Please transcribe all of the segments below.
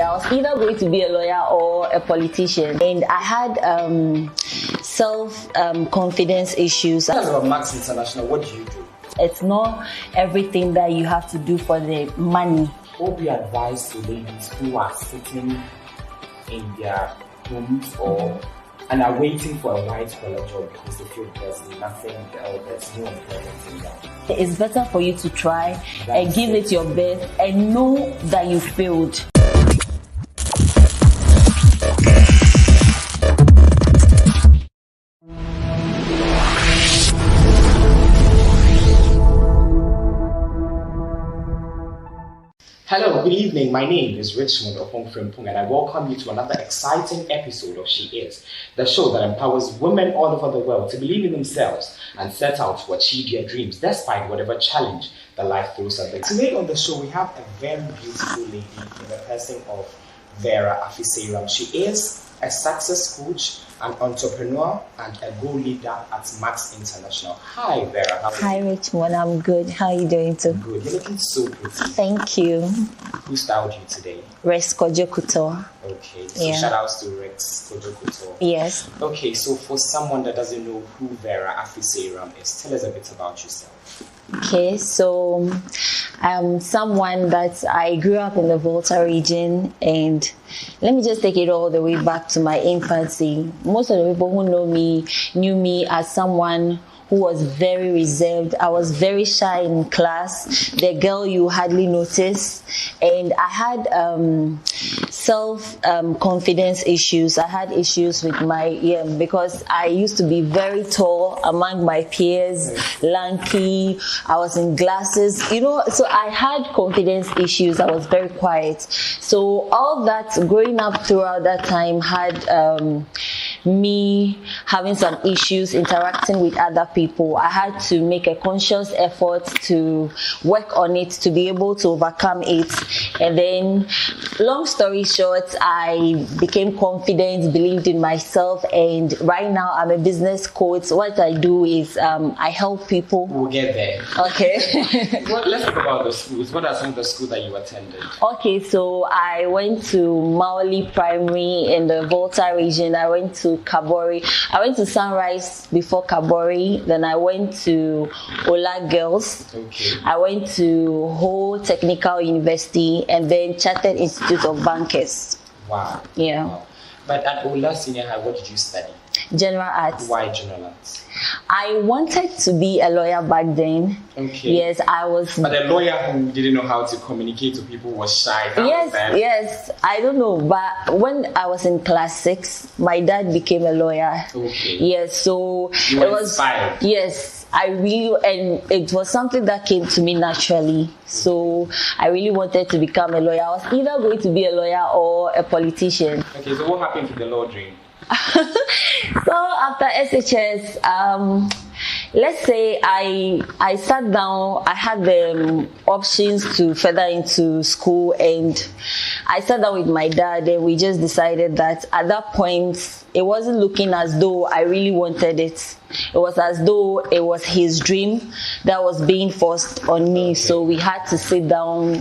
I was either going to be a lawyer or a politician, and I had self-confidence issues. As about Max International, what do you do? It's not everything that you have to do for the money. What would you advise to ladies who are sitting in their homes and are waiting for a white-collar job because they feel there's nothing, there's no employment in that? It's better for you to try and give it your best and know that you failed. Hello, good evening. My name is Richmond Opong-Frimpong, and I welcome you to another exciting episode of She Is, the show that empowers women all over the world to believe in themselves and set out to achieve their dreams despite whatever challenge that life throws at them. Today on the show, we have a very beautiful lady in the person of Vera Afi SEYRAM. She is a success coach, an entrepreneur, and a goal leader at Max International. Hi, Vera. How are you? Hi, Richmond. I'm good. How are you doing too? Good. You're looking so pretty. Thank you. Who styled you today? 𝐌𝐎𝐑𝐄𝐋𝐋𝐎. Okay, so Yeah. shout outs to �W𝐎𝐑𝐄𝐋𝐋𝐎. Yes. Okay, so for someone that doesn't know who Vera Afi SEYRAM is, tell us a bit about yourself. Okay, so I'm someone that I grew up in the Volta region, and let me just take it all the way back to my infancy. Most of the people who know me knew me as someone who was very reserved. I was very shy in class, the girl you hardly notice, and I had self-confidence issues. I had issues with my because I used to be very tall among my peers, lanky. I was in glasses, so I had confidence issues. I was very quiet. So all that growing up throughout that time had me having some issues interacting with other people. I had to make a conscious effort to work on it to be able to overcome it. And then, long story short, I became confident, believed in myself, and right now I'm a business coach. What I do is I help people. We'll get there. Okay. Well, let's talk about the schools. What are some of the schools that you attended? Okay, so I went to Maoli Primary in the Volta region. I went to Kabori. I went to Sunrise before Kabori. Then I went to Ola Girls. Okay. I went to Ho Technical University and then Chartered Institute of Bankers. Wow. Yeah. Wow. But at Ola Senior High, what did you study? General Arts. Why general arts? I wanted to be a lawyer back then. Okay. Yes, I was. But a lawyer who didn't know how to communicate to people was shy. Yes. I don't know. But when I was in class 6, my dad became a lawyer. Okay. Yes, so you were inspired. Yes. And it was something that came to me naturally. So I really wanted to become a lawyer. I was either going to be a lawyer or a politician. Okay, so what happened to the law dream? So after SHS, let's say I sat down, I had the options to further into school, and I sat down with my dad, and we just decided that at that point, it wasn't looking as though I really wanted it. It was as though it was his dream that was being forced on me. So we had to sit down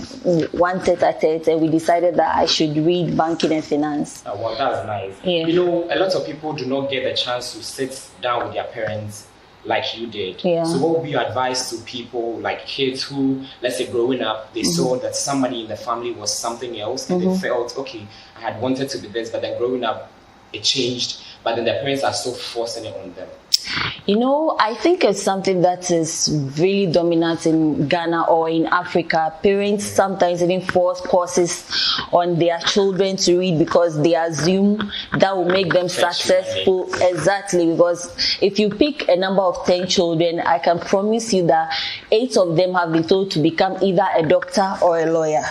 one tete-a-tete, and we decided that I should read banking and finance. Well, that's nice. Yeah. A lot of people do not get the chance to sit down with their parents like you did. Yeah. So what would be your advice to people, like kids who, let's say growing up, they saw that somebody in the family was something else, and they felt, okay, I had wanted to be this, but then growing up, it changed, but then their parents are still forcing it on them? I think it's something that is really dominant in Ghana or in Africa. Parents sometimes even force courses on their children to read because they assume that will make them successful. Exactly, because if you pick a number of 10 children, I can promise you that 8 of them have been told to become either a doctor or a lawyer.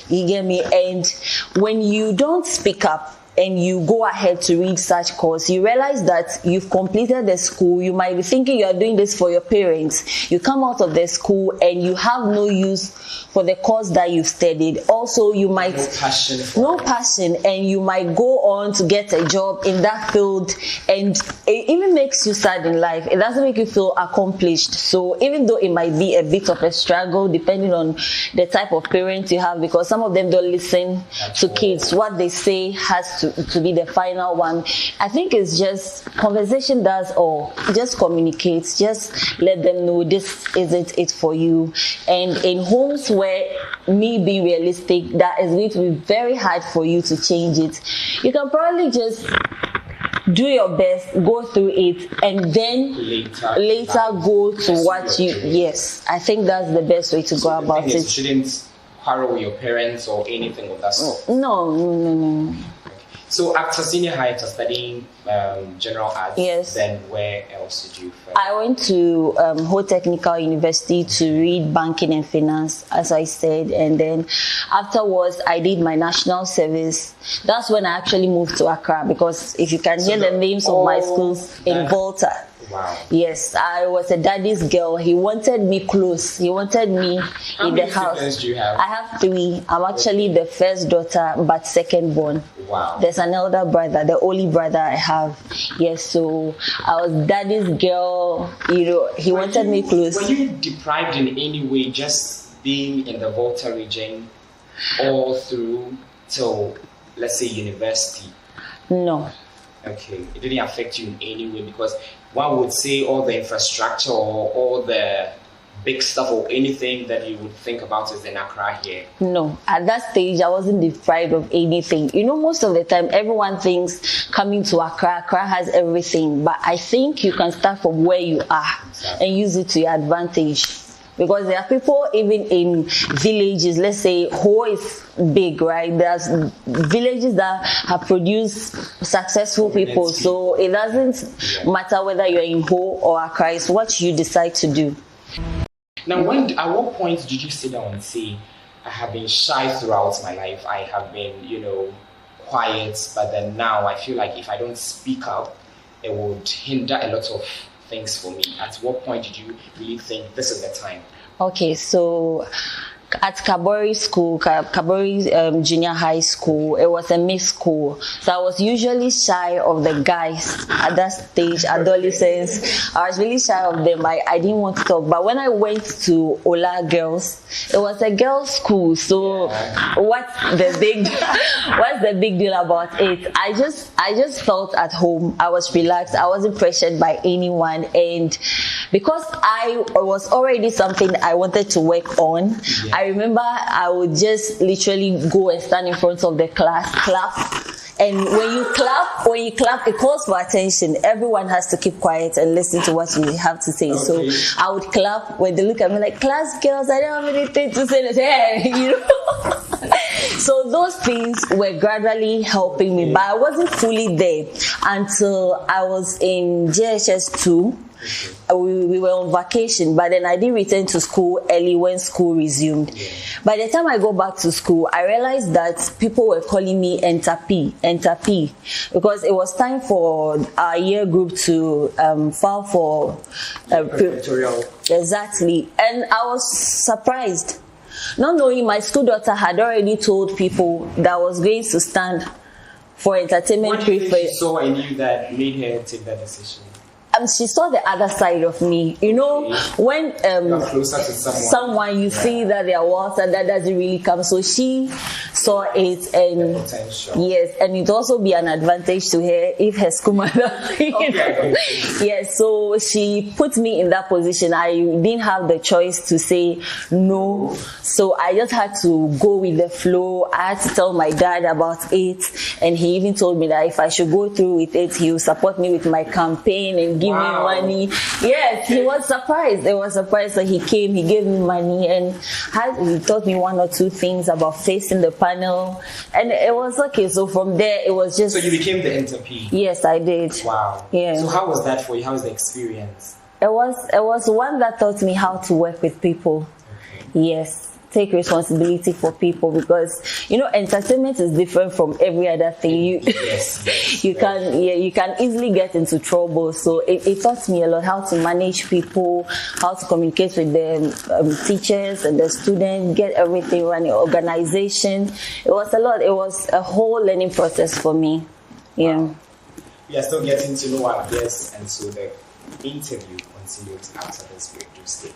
You get me? And when you don't speak up, and you go ahead to read such course, you realize that you've completed the school. You might be thinking you are doing this for your parents. You come out of the school and you have no use for the course that you've studied. Also, you might no passion, and you might go on to get a job in that field, and it even makes you sad in life. It doesn't make you feel accomplished. So even though it might be a bit of a struggle depending on the type of parents you have, because some of them don't listen to kids, what they say has to be the final one. I think it's just conversation does all. Just communicate, just let them know this isn't it for you. And in homes where, me being realistic, that is going to be very hard for you to change it, you can probably just do your best, go through it, and then later go to what you. Yes, I think that's the best way to go about it. You shouldn't quarrel with your parents or anything of that sort. No. So after senior high, after studying general arts, yes. Then where else did you further? I went to Ho Technical University to read banking and finance, as I said, and then afterwards I did my national service. That's when I actually moved to Accra, because if you can hear the names of my schools in Volta. Wow. Yes, I was a daddy's girl. He wanted me close. He wanted me in the house. How many siblings do you have? I have 3. I'm actually the first daughter, but second born. Wow. There's an elder brother, the only brother I have. Yes, so I was daddy's girl. You know, he wanted me close. Were you deprived in any way just being in the Volta region all through till, let's say, university? No. Okay, it didn't affect you in any way, because one would say all the infrastructure or all the big stuff or anything that you would think about is in Accra here. No, at that stage I wasn't deprived of anything. You know, most of the time everyone thinks coming to Accra has everything, but I think you can start from where you are and use it to your advantage. Because there are people even in villages, let's say Ho is big, right? There's villages that have produced successful people. So it doesn't matter whether you're in Ho or Accra, it's what you decide to do. Now, at what point did you sit down and say, I have been shy throughout my life, I have been, quiet, but then now I feel like if I don't speak up, it would hinder a lot of things for me? At what point did you really think this is the time? Okay, so at Kabori School, Kabori Junior High School, it was a mixed school. So I was usually shy of the guys at that stage, adolescence. I was really shy of them. I didn't want to talk. But when I went to Ola Girls, it was a girls' school. So what's the big deal about it? I just felt at home. I was relaxed. I wasn't pressured by anyone. And because I was already something I wanted to work on, I remember I would just literally go and stand in front of the class, clap. And when you clap, it calls for attention. Everyone has to keep quiet and listen to what you have to say. Okay. So I would clap when they look at me like, class girls, I don't have anything to say. Hey, So those things were gradually helping me, but I wasn't fully there until I was in JHS 2. We were on vacation, but then I didn't return to school early when school resumed. By the time I go back to school, I realized that people were calling me Enter P, because it was time for our year group to file for prefectorial. Exactly, and I was surprised, not knowing my school daughter had already told people that I was going to stand for entertainment prefect. What did you saw in you that made her take that decision? She saw the other side of me. When you're closer to someone you see that they are water, that doesn't really come. So she saw it, and yes, and it also be an advantage to her if her school mother. Yes, so she put me in that position. I didn't have the choice to say no, so I just had to go with the flow. I had to tell my dad about it, and he even told me that if I should go through with it, he would support me with my campaign and give me money. Yes, he was surprised. It was surprised that he came, he gave me money, and he taught me 1 or 2 things about facing the panel, and it was okay. So from there, it was just... So you became the interp? Yes, I did. Wow. Yeah. So how was that for you? How was the experience? It was one that taught me how to work with people. Okay. Yes. Take responsibility for people, because entertainment is different from every other thing. You can easily get into trouble. So it taught me a lot how to manage people, how to communicate with the teachers and the students, get everything running, organization. It was a lot. It was a whole learning process for me. Yeah. Wow. We are still getting to know our guests, and so the interview continues after this break. Do stay.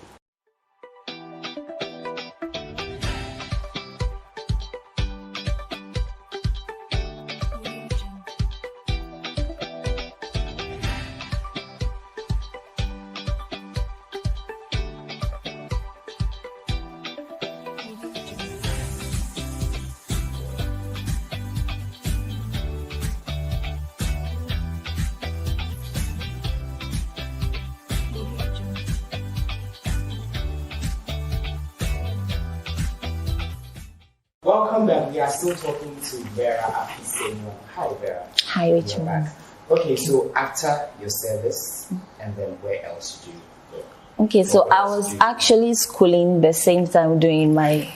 Welcome back. We are still talking to Vera Afi SEYRAM. Hi, Vera. Hi, Richard. Okay, so after your service, and then where else did you go? Okay, so I was actually schooling the same time doing my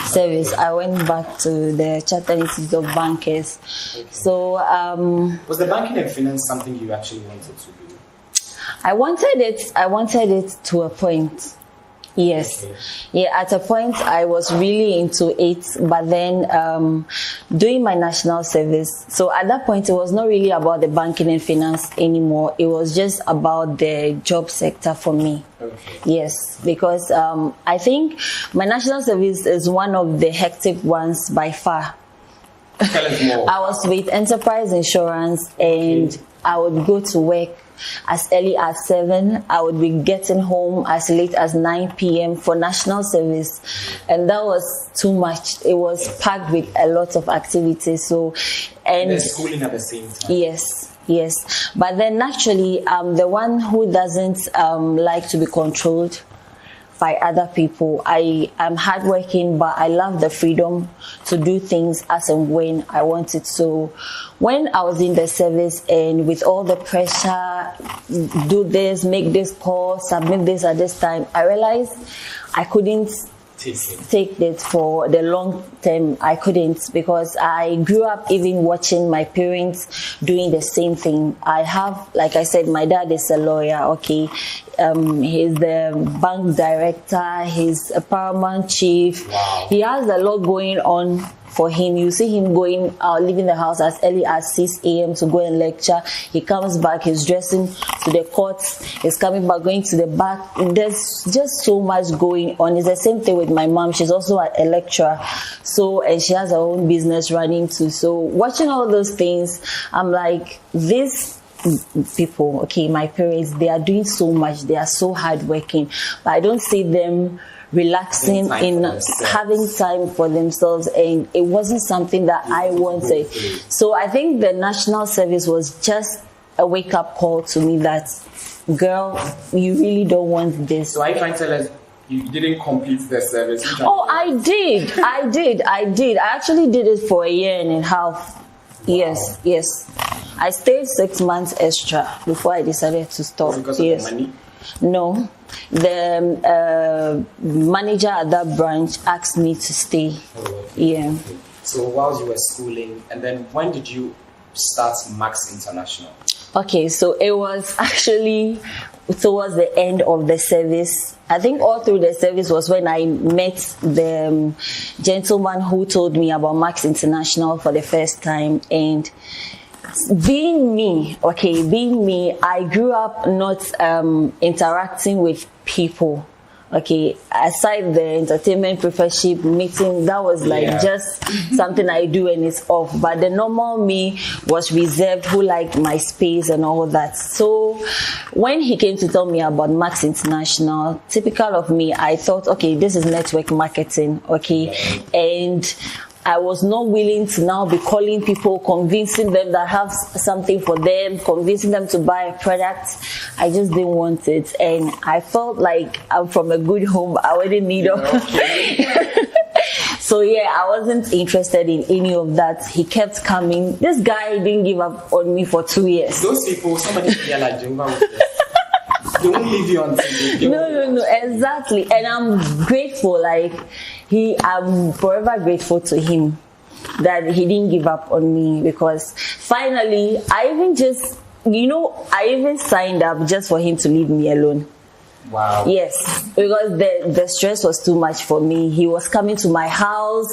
service. I went back to the Chartered Institute of Bankers. Okay. So, was the banking and finance something you actually wanted to do? I wanted it to a point. Yes. Okay. Yeah, at a point I was really into it, but then doing my national service. So at that point it was not really about the banking and finance anymore. It was just about the job sector for me. Okay. Yes, because I think my national service is one of the hectic ones by far. Tell us more. I was with Enterprise Insurance, and I would go to work as early as 7. I would be getting home as late as 9 p.m. for national service, and that was too much. It was packed with a lot of activities. So, and schooling at the same time. Yes. But then naturally, I'm the one who doesn't like to be controlled by other people. I am hardworking, but I love the freedom to do things as and when I want it. So when I was in the service and with all the pressure, do this, make this call, submit this at this time, I realized I couldn't take it for the long term. I couldn't, because I grew up even watching my parents doing the same thing. I have, like I said, my dad is a lawyer, okay. He's the bank director, he's a paramount chief. Wow. He has a lot going on for him. You see him going out, leaving the house as early as 6 a.m. to go and lecture. He comes back, he's dressing to the courts, he's coming back, going to the back. There's just so much going on. It's the same thing with my mom. She's also a lecturer, so, and she has her own business running too. So watching all those things, I'm like, these people, okay, my parents, they are doing so much, they are so hardworking, but I don't see them relaxing in having time for themselves, and it wasn't something that I wanted. So I think the national service was just a wake-up call to me that, girl, you really don't want this. So I trying to tell us you didn't complete the service? Oh, I did. I actually did it for 1.5 years. Wow. Yes. I stayed 6 months extra before I decided to stop. Because of the money? No. The manager at that branch asked me to stay. Oh, okay. Yeah. Okay. So while you were schooling, and then when did you start Max International? Okay, so it was actually towards the end of the service. I think all through the service was when I met the gentleman who told me about Max International for the first time. And being me, I grew up not interacting with people. Okay, aside the entertainment professorship meeting, that was like just something I do and it's off. But the normal me was reserved, who liked my space and all that. So when he came to tell me about Max International, typical of me, I thought, okay, this is network marketing, okay, and I was not willing to now be calling people, convincing them that I have something for them, convincing them to buy a product. I just didn't want it. And I felt like I'm from a good home. I wouldn't need it. So yeah, I wasn't interested in any of that. He kept coming. This guy didn't give up on me for 2 years. Those people, somebody feel like Jehovah Witness. They won't leave you until No, exactly. And I'm grateful, I'm forever grateful to him that he didn't give up on me, because finally, I even signed up just for him to leave me alone. Wow. Yes, because the stress was too much for me. He was coming to my house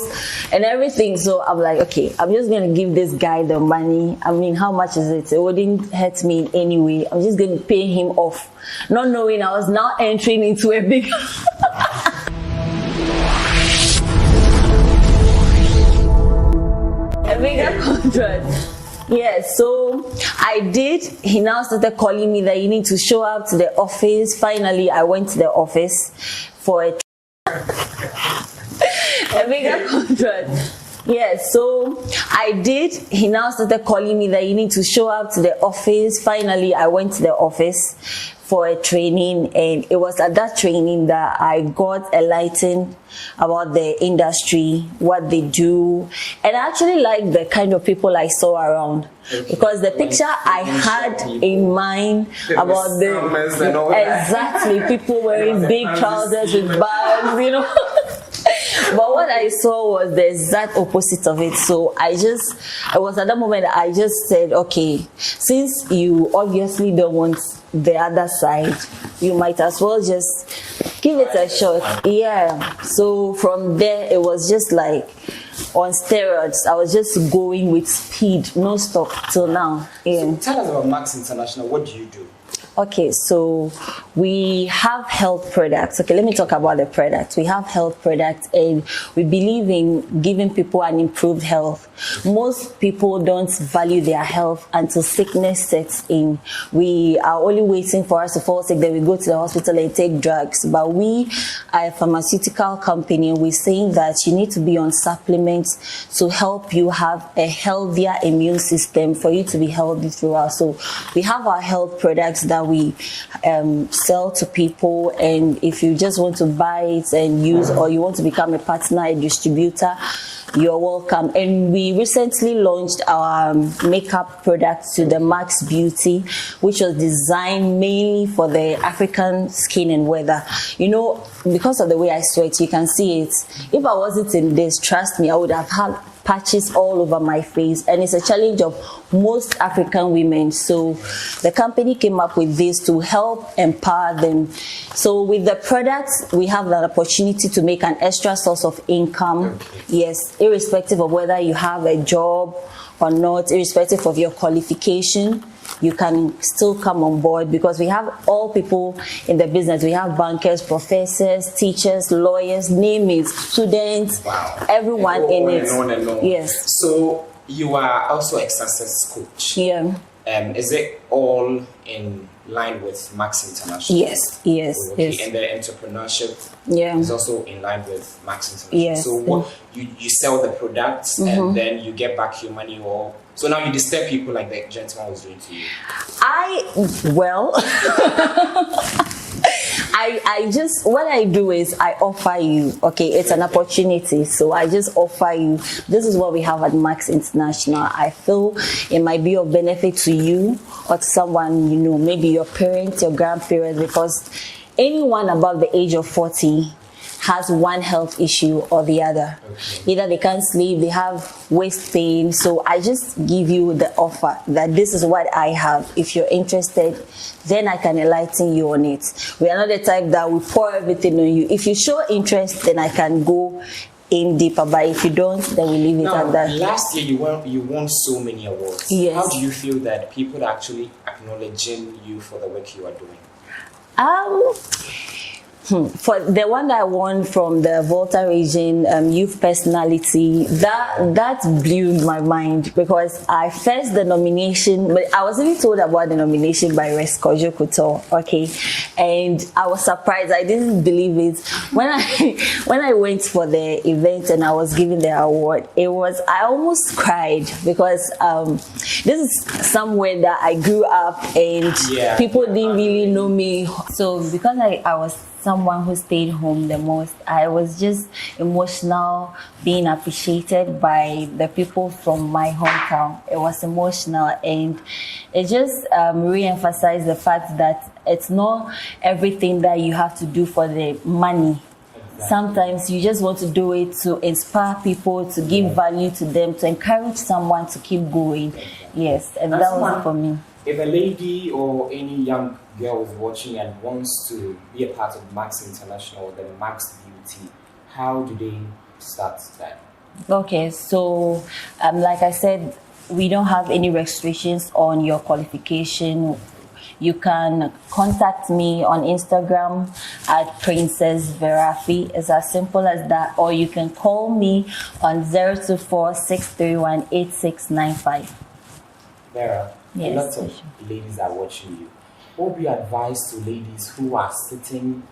and everything. So I'm like, okay, I'm just going to give this guy the money. I mean, how much is it? It wouldn't hurt me in any way. I'm just going to pay him off. Not knowing I was now entering into a big... a bigger contract. Yes, so I did. He now started calling me that you need to show up to the office. Finally, I went to the office for a bigger contract. Yes, so I did. He now started calling me that you need to show up to the office. Finally, I went to the office for a training, and it was at that training that I got enlightened about the industry, what they do, and I actually like the kind of people I saw around, because the picture I had in mind about the exactly people wearing big trousers with bags, you know. But what I saw was the exact opposite of it. So it was at that moment that I just said, okay, since you obviously don't want the other side, you might as well just give it a shot. Yeah. So from there, it was just like on steroids. I was just going with speed, no stop till now. Yeah. So tell us about Max International. What do you do? Okay, so we have health products. Okay, let me talk about the products. We have health products, and we believe in giving people an improved health. Most people don't value their health until sickness sets in. We are only waiting for us to fall sick, then we go to the hospital and take drugs. But we are a pharmaceutical company, and we're saying that you need to be on supplements to help you have a healthier immune system for you to be healthy throughout. So we have our health products that we sell to people, and if you just want to buy it and use, or you want to become a partner, a distributor, you're welcome. And we recently launched our makeup product to the Max Beauty, which was designed mainly for the African skin and weather. You know, because of the way I sweat, you can see it. If I wasn't in this, trust me, I would have had patches all over my face, and it's a challenge of most African women. So the company came up with this to help empower them. So with the products, we have that opportunity to make an extra source of income. Yes, irrespective of whether you have a job or not, irrespective of your qualification, you can still come on board, because we have all people in the business. We have bankers, professors, teachers, lawyers, name it, students, wow, everyone in it. Yes. So you are also a success coach. Yeah. Is it all in line with Max International? Yes, yes, okay. yes. And the entrepreneurship, yeah, is also in line with Max International. Yes. So what you sell the products, and then you get back your money, or so now you disturb people like the gentleman was doing to you? I just, what I do is I offer you, okay, it's an opportunity. So I just offer you, this is what we have at Max International. I feel it might be of benefit to you or to someone, you know, maybe your parents, your grandparents, because anyone above the age of 40 has one health issue or the other. Okay. Either they can't sleep, they have waist pain. So I just give you the offer that this is what I have. If you're interested, then I can enlighten you on it. We are not the type that will pour everything on you. If you show interest, then I can go in deeper. But if you don't, then we leave it at that. Last year you won so many awards. Yes. How do you feel that people are actually acknowledging you for the work you are doing? For the one that I won from the Volta region, youth personality, that blew my mind, because I faced the nomination, but I was even told about the nomination by 𝐊𝐿𝐿𝐿𝐿, okay, and I was surprised. I didn't believe it when I went for the event and I was given the award. I almost cried, because this is somewhere that I grew up, and people didn't really know me. So because I was someone who stayed home the most, I was just emotional, being appreciated by the people from my hometown. It was emotional, and it just re-emphasized the fact that it's not everything that you have to do for the money. Sometimes you just want to do it to inspire people, to give value to them, to encourage someone to keep going. Yes, and that was for me. If a lady or any young girl is watching and wants to be a part of Max International, the Max Beauty, how do they start that? Okay, so like I said, we don't have any restrictions on your qualification. You can contact me on Instagram at Princess Vera Afi. It's as simple as that. Or you can call me on 024-631-8695. Vera, yes, lots of ladies are watching you. What would be advice to ladies who are sitting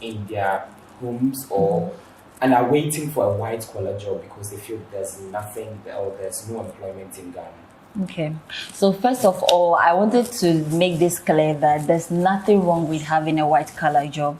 in their homes and are waiting for a white collar job because they feel there's nothing or there's no employment in Ghana? Okay, so first of all, I wanted to make this clear that there's nothing wrong with having a white collar job.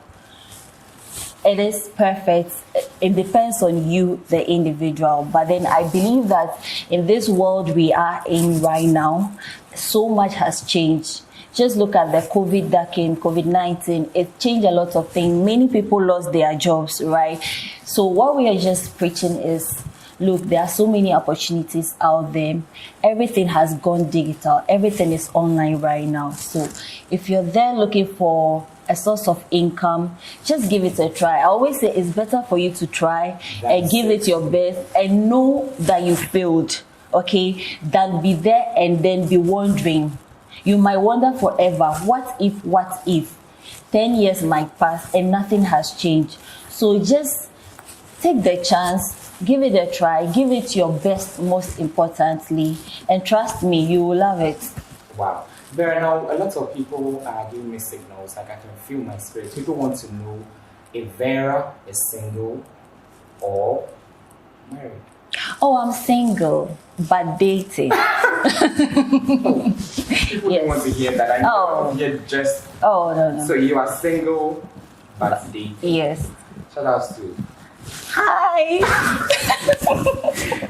It is perfect. It depends on you, the individual. But then I believe that in this world we are in right now, so much has changed. Just look at the COVID that came, COVID-19. It changed a lot of things. Many people lost their jobs, right? So what we are just preaching is, look, there are so many opportunities out there. Everything has gone digital. Everything is online right now. So if you're there looking for a source of income, just give it a try. I always say it's better for you to try and give it your best and know that you failed, okay, than be there and then be wondering. You might wonder forever, what if? 10 years might pass and nothing has changed. So just take the chance, give it a try, give it your best, most importantly, and trust me, you will love it. Wow. Vera, now a lot of people are giving me signals, like I can feel my spirit. People want to know if Vera is single or married. Oh, I'm single, but dating. People don't want to hear that. I know you're just... Oh, no. So you are single, but dating. Yes. Shout out to... Hi!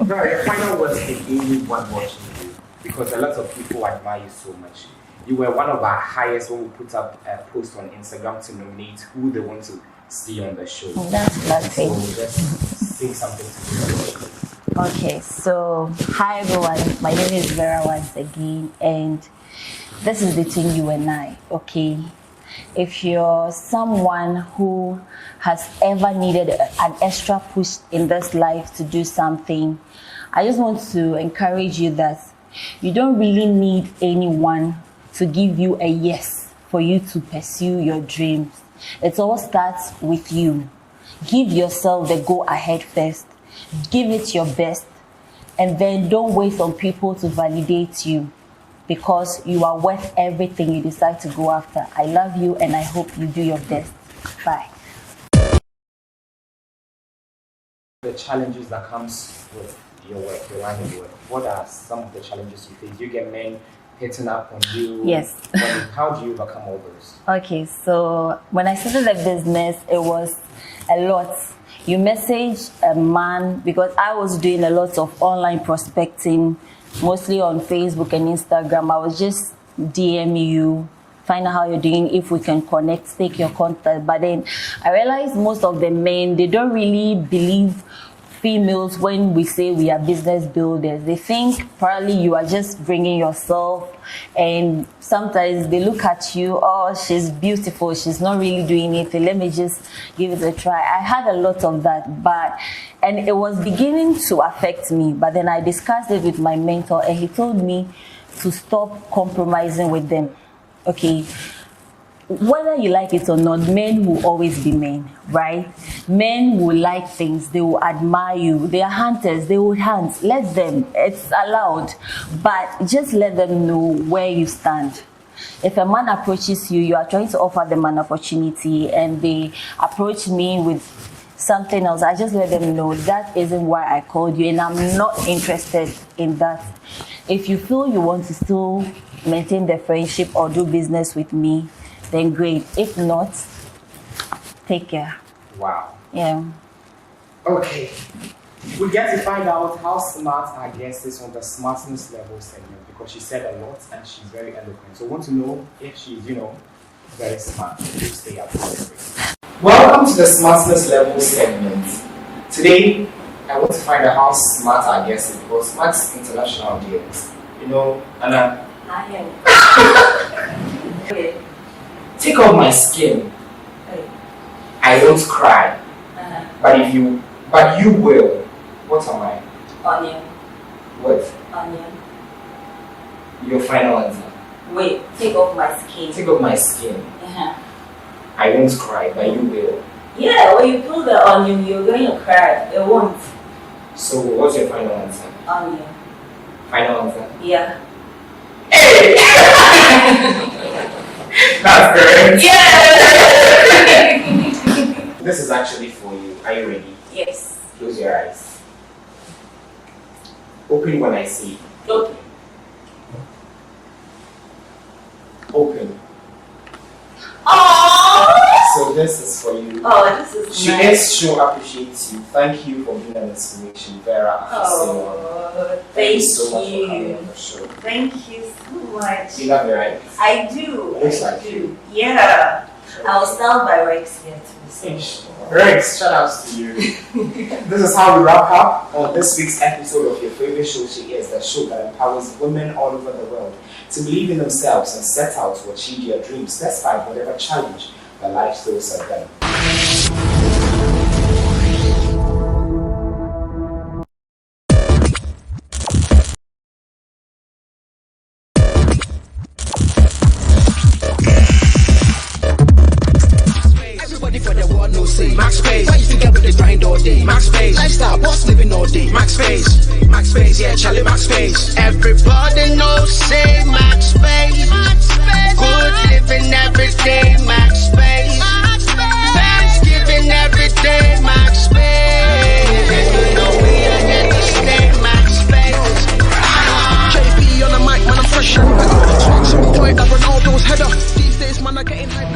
Vera, your final words to anyone watching you, because a lot of people admire you so much. You were one of our highest when we put up a post on Instagram to nominate who they want to see on the show. That's lovely. So just say something to me. Okay, so hi everyone, my name is Vera once again, and this is between you and I, okay? If you're someone who has ever needed an extra push in this life to do something, I just want to encourage you that you don't really need anyone to give you a yes for you to pursue your dreams. It all starts with you. Give yourself the go ahead first. Give it your best, and then don't wait on people to validate you, because you are worth everything you decide to go after. I love you and I hope you do your best. Bye. The challenges that comes with your work, your line of work, what are some of the challenges you face? Do you get men hitting up on you? Yes. How do you overcome all those? Okay, so when I started the business, it was a lot. You message a man, because I was doing a lot of online prospecting, mostly on Facebook and Instagram. I was just DM you, find out how you're doing, if we can connect, take your contact. But then I realized most of the men, they don't really believe females when we say we are business builders. They think probably you are just bringing yourself, and sometimes they look at you, oh, she's beautiful, she's not really doing anything, let me just give it a try. I had a lot of that, and it was beginning to affect me. But then I discussed it with my mentor, and he told me to stop compromising with them. Okay, whether you like it or not, men will always be men, right? Men will like things, they will admire you, they are hunters, they will hunt. Let them, it's allowed, but just let them know where you stand. If a man approaches you, you are trying to offer them an opportunity, and they approach me with something else, I just let them know that isn't why I called you, and I'm not interested in that. If you feel you want to still maintain the friendship or do business with me, then great. If not, take care. Wow. Yeah. Okay. We get to find out how smart our guest is on the smartness level segment, because she said a lot and she's very eloquent. So we want to know if she's, very smart. Please stay up. Welcome to the smartness level segment. Today, I want to find out how smart our guest is, because Max International DX. Anna. I am. Okay. Take off my skin. Hey. I won't cry. But you will. What am I? Onion. What? Onion. Your final answer. Wait, take off my skin. Take off my skin. I won't cry, but you will. Yeah, when you pull the onion, you're going to cry. It won't. So, what's your final answer? Onion. Final answer? Yeah. Hey! That's correct. Yeah! This is actually for you. Are you ready? Yes. Close your eyes. Open when I say. Okay. Open. Oh! So this is for you. Oh, this is She nice. sure appreciates you. Thank you for being an inspiration, Vera Afi. Oh, thank so much for you. coming on the show. Thank you so much. You love me, right? I do. Looks I like do. you. Yeah. I was styled by Rex here too. Rex, shout outs to you. This is how we wrap up on this week's episode of your favorite show, She Is, the show that empowers women all over the world to believe in themselves and set out to achieve their dreams despite whatever challenge that life throws at them. Everybody for the world no say Max Space. Why you think with the grind all day? Max Space. Lifestyle, boss living all day. Max Space. Max Space, yeah, Charlie Max Space. Everybody knows say Max Space. Max Space. Good living every day. Max Space. Max Space. Thanksgiving every day. Max Space. You know we are here to stay. Max Space. JP on the mic, man, I'm fresh and better. Swag some point that Ronaldo's header. These days, man, I'm getting hyper.